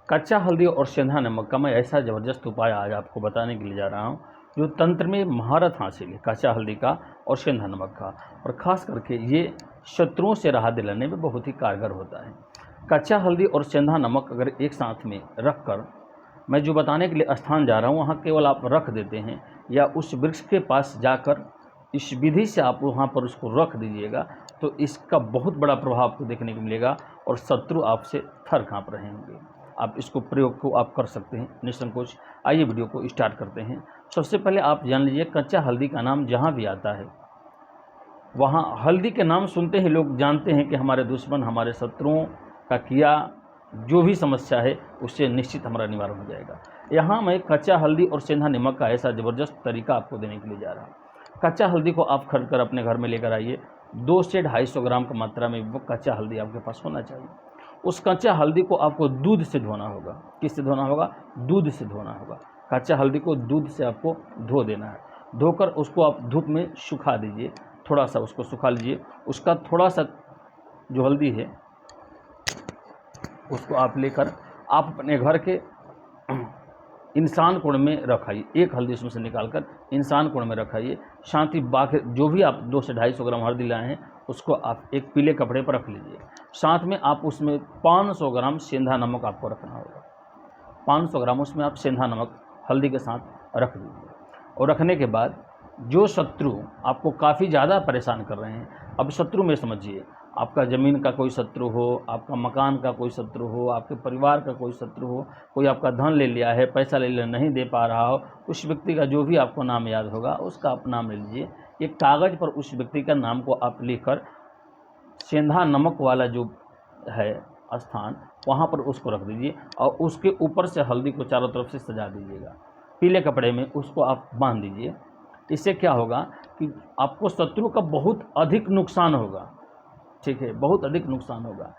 कच्चा हल्दी और सेंधा नमक का मैं ऐसा ज़बरदस्त उपाय आज आपको बताने के लिए जा रहा हूँ जो तंत्र में महारत हासिल है, कच्चा हल्दी का और सेंधा नमक का, और ख़ास करके ये शत्रुओं से राहत दिलाने में बहुत ही कारगर होता है। कच्चा हल्दी और सेंधा नमक अगर एक साथ में रख कर मैं जो बताने के लिए स्थान जा रहा हूँ वहाँ केवल आप रख देते हैं या उस वृक्ष के पास जाकर इस विधि से आप वहाँ पर उसको रख दीजिएगा तो इसका बहुत बड़ा प्रभाव आपको देखने को मिलेगा और शत्रु आपसे थर काँप रहे होंगे। आप इसको प्रयोग को आप कर सकते हैं निसंकोच। आइए वीडियो को स्टार्ट करते हैं। सबसे पहले आप जान लीजिए कच्चा हल्दी का नाम जहाँ भी आता है वहाँ हल्दी के नाम सुनते ही लोग जानते हैं कि हमारे दुश्मन, हमारे शत्रुओं का किया जो भी समस्या है उससे निश्चित हमारा निवारण हो जाएगा। यहाँ मैं कच्चा हल्दी और सेंधा नमक का ऐसा ज़बरदस्त तरीका आपको देने के लिए जा रहा हूँ। कच्चा हल्दी को आप खरीद कर अपने घर में लेकर आइए। 2 से 250 ग्राम की मात्रा में वो कच्चा हल्दी आपके पास होना चाहिए। उस कच्चा हल्दी को आपको दूध से धोना होगा। किससे धोना होगा? दूध से धोना होगा। कच्चा हल्दी को दूध से आपको धो देना है। धोकर उसको आप धूप में सुखा दीजिए, थोड़ा सा उसको सुखा लीजिए। उसका थोड़ा सा जो हल्दी है उसको आप लेकर आप अपने घर के इंसान कोण में रखाइए। एक हल्दी उसमें से निकालकर इंसान कोण में रखाइए। साथ ही बाकी जो भी आप 2 से 250 ग्राम हल्दी लाए हैं उसको आप एक पीले कपड़े पर रख लीजिए। साथ में आप उसमें 500 ग्राम सेंधा नमक आपको रखना होगा। 500 ग्राम उसमें आप सेंधा नमक हल्दी के साथ रख दीजिए। और रखने के बाद जो शत्रु आपको काफ़ी ज़्यादा परेशान कर रहे हैं, अब शत्रु में समझिए आपका ज़मीन का कोई शत्रु हो, आपका मकान का कोई शत्रु हो, आपके परिवार का कोई शत्रु हो, कोई आपका धन ले लिया है, पैसा ले लिया नहीं दे पा रहा हो, उस व्यक्ति का जो भी आपको नाम याद होगा उसका आप नाम ले लीजिए। एक कागज़ पर उस व्यक्ति का नाम को आप लिखकर सेंधा नमक वाला जो है स्थान वहाँ पर उसको रख दीजिए और उसके ऊपर से हल्दी को चारों तरफ से सजा दीजिएगा। पीले कपड़े में उसको आप बांध दीजिए। इससे क्या होगा कि आपको शत्रु का बहुत अधिक नुकसान होगा। ठीक है, बहुत अधिक नुकसान होगा।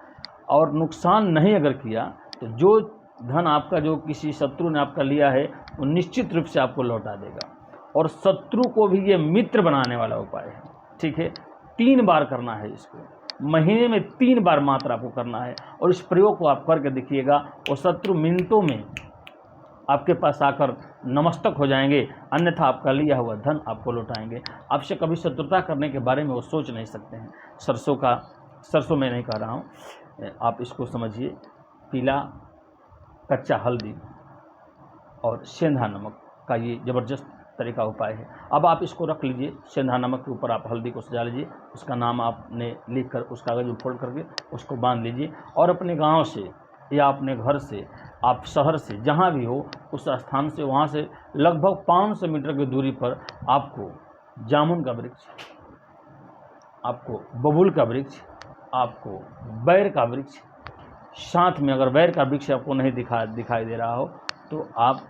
और नुकसान नहीं अगर किया तो जो धन आपका जो किसी शत्रु ने आपका लिया है वो निश्चित रूप से आपको लौटा देगा। और शत्रु को भी ये मित्र बनाने वाला उपाय है। ठीक है, 3 बार करना है इसको, महीने में 3 बार मात्र आपको करना है। और इस प्रयोग को आप करके देखिएगा और शत्रु मिनटों में आपके पास आकर नमस्तक हो जाएंगे, अन्यथा आपका लिया हुआ धन आपको लौटाएंगे। आपसे कभी शत्रुता करने के बारे में वो सोच नहीं सकते हैं। सरसों मैं नहीं कह रहा हूँ, आप इसको समझिए। पीला कच्चा हल्दी और सेंधा नमक का ये ज़बरदस्त तरीका उपाय है। अब आप इसको रख लीजिए। सेंधा नमक के ऊपर आप हल्दी को सजा लीजिए, उसका नाम आपने लिख कर उस कागज़ में फोल्ड करके उसको बांध लीजिए। और अपने गांव से या अपने घर से, आप शहर से, जहां भी हो उस स्थान से, वहां से लगभग 500 मीटर की दूरी पर आपको जामुन का वृक्ष, आपको बबूल का वृक्ष, आपको बैर का वृक्ष, साथ में अगर बैर का वृक्ष आपको नहीं दिखाई दे रहा हो तो आप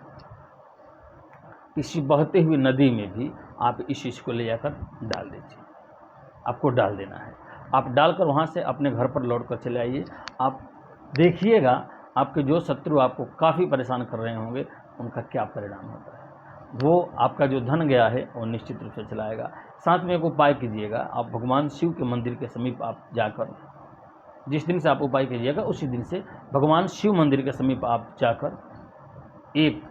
किसी बहते हुए नदी में भी आप इस चीज़ को ले जाकर डाल दीजिए। आपको डाल देना है। आप डालकर वहाँ से अपने घर पर लौट कर चले आइए। आप देखिएगा आपके जो शत्रु आपको काफ़ी परेशान कर रहे होंगे उनका क्या परिणाम होता है। वो आपका जो धन गया है वो निश्चित रूप से चलाएगा। साथ में एक उपाय कीजिएगा, आप भगवान शिव के मंदिर के समीप आप जाकर, जिस दिन से आप उपाय कीजिएगा उसी दिन से भगवान शिव मंदिर के समीप आप जाकर एक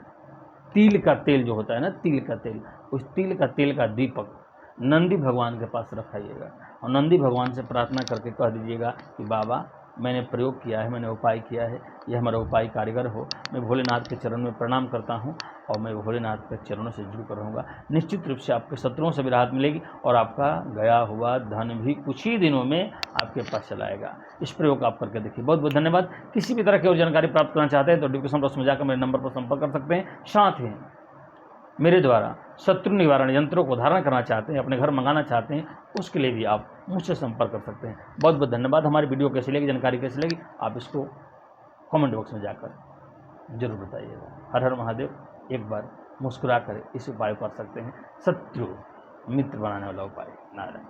तिल का तेल जो होता है ना, तिल का तेल, उस तिल का तेल का दीपक नंदी भगवान के पास रखाइएगा और नंदी भगवान से प्रार्थना करके कह दीजिएगा कि बाबा मैंने प्रयोग किया है, मैंने उपाय किया है, यह हमारा उपाय कारीगर हो। मैं भोलेनाथ के चरण में प्रणाम करता हूँ और मैं भोलेनाथ के चरणों से जुड़कर रहूँगा। निश्चित रूप से आपके शत्रुओं से भी राहत मिलेगी और आपका गया हुआ धन भी कुछ ही दिनों में आपके पास चला आएगा। इस प्रयोग आप करके देखिए। बहुत बहुत धन्यवाद। किसी भी तरह की और जानकारी प्राप्त करना चाहते हैं तो डिस्क्रिप्शन बॉक्स में जाकर मेरे नंबर पर संपर्क कर सकते हैं। साथ ही मेरे द्वारा शत्रु निवारण यंत्रों को धारण करना चाहते हैं, अपने घर मंगाना चाहते हैं, उसके लिए भी आप मुझसे संपर्क कर सकते हैं। बहुत बहुत धन्यवाद। हमारी वीडियो कैसी लगी, जानकारी कैसी लगी, आप इसको कमेंट बॉक्स में जाकर जरूर बताइएगा। हर हर महादेव। एक बार मुस्कुरा कर इस उपाय कर सकते हैं, शत्रु मित्र बनाने वाला उपाय। नारायण।